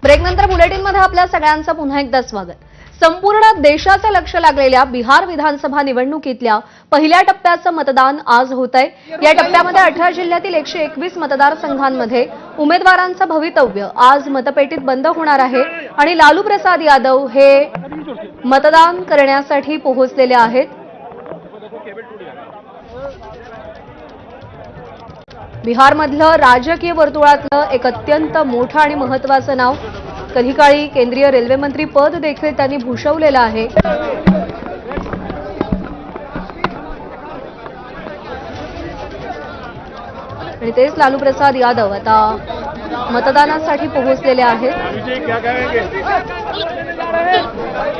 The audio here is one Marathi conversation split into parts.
ब्रेकनंतर बुलेटिनमध्ये आपल्या सगळ्यांचं पुन्हा एकदा स्वागत। संपूर्ण देशाचं लक्ष लागलेल्या बिहार विधानसभा निवडणुकीतल्या पहिल्या टप्प्याचं मतदान आज होतंय। या टप्प्यामध्ये 18 जिल्ह्यातील 121 मतदारसंघांमध्ये उमेदवारांचं भवितव्य आज मतपेटीत बंद होणार आहे आणि लालू प्रसाद यादव हे मतदान करण्यासाठी पोहोचलेले आहेत। बिहारमधलं राजकीय वर्तुळातलं एक अत्यंत मोठं आणि महत्त्वाचं नाव, कधी काळी केंद्रीय रेल्वे मंत्री पद देखील त्यांनी भूषवलेलं आहे। आणि तेच लालू प्रसाद यादव आता मतदानासाठी पोहोचलेले आहेत।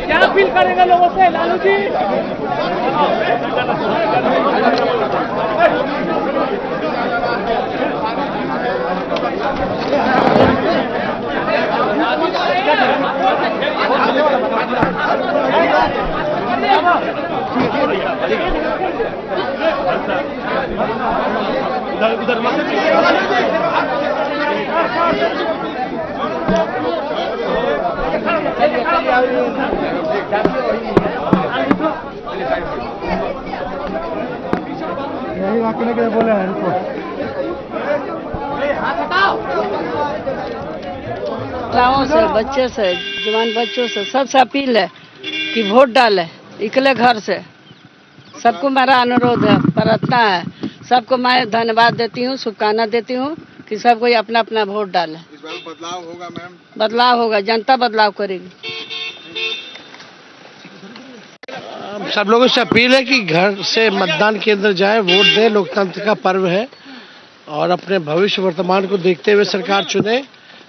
क्या अपील करेगा लोगों से लालू जी? यही वाकने के बोले हैं इनको। गाँव से, बच्चे से, जवान बच्चों से सबसे अपील है कि वोट डाले, निकले घर से। सबको मेरा अनुरोध है, प्रार्थना है। सबको मैं धन्यवाद देती हूँ, शुभकामना देती हूँ कि सब कोई अपना अपना वोट डाले। इस बार बदलाव होगा मैम? बदलाव होगा, जनता बदलाव करेगी। सब लोगों से अपील है कि घर से मतदान केंद्र जाएं, वोट दें। लोकतंत्र का पर्व है और अपने भविष्य वर्तमान को देखते हुए सरकार चुने।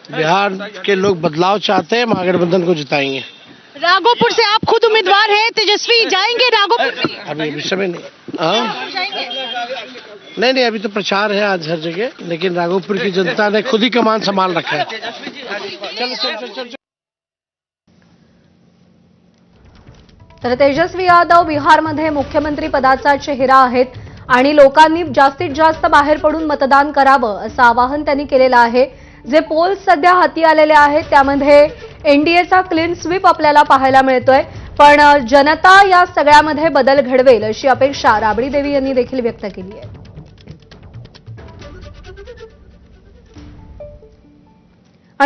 बिहार के लोग बदलाव चाहते हैं, महागठबंधन को जिताएंगे। राघोपुर से आप खुद उम्मीदवार हैं, तेजस्वी जाएंगे राघोपुर में? अभी समय नहीं। हाँ नहीं, अभी तो प्रचार है आज हर जगह, लेकिन राघोपुर की जनता ने खुद ही कमान संभाल रखा है। चल। तर तेजस्वी यादव बिहारमध्ये मुख्यमंत्री पदाचा चेहरा आहेत आणि लोकांनी जास्तीत जास्त बाहेर पडून मतदान करावं असं आवाहन त्यांनी केलेलं आहे। जे पोल्स सध्या हाती आलेले आहेत त्यामध्ये एनडीएचा क्लीन स्वीप आपल्याला पाहायला मिळतोय, पण जनता या सगळ्यामध्ये बदल घडवेल अशी अपेक्षा राबडी देवी यांनी देखील व्यक्त केली आहे।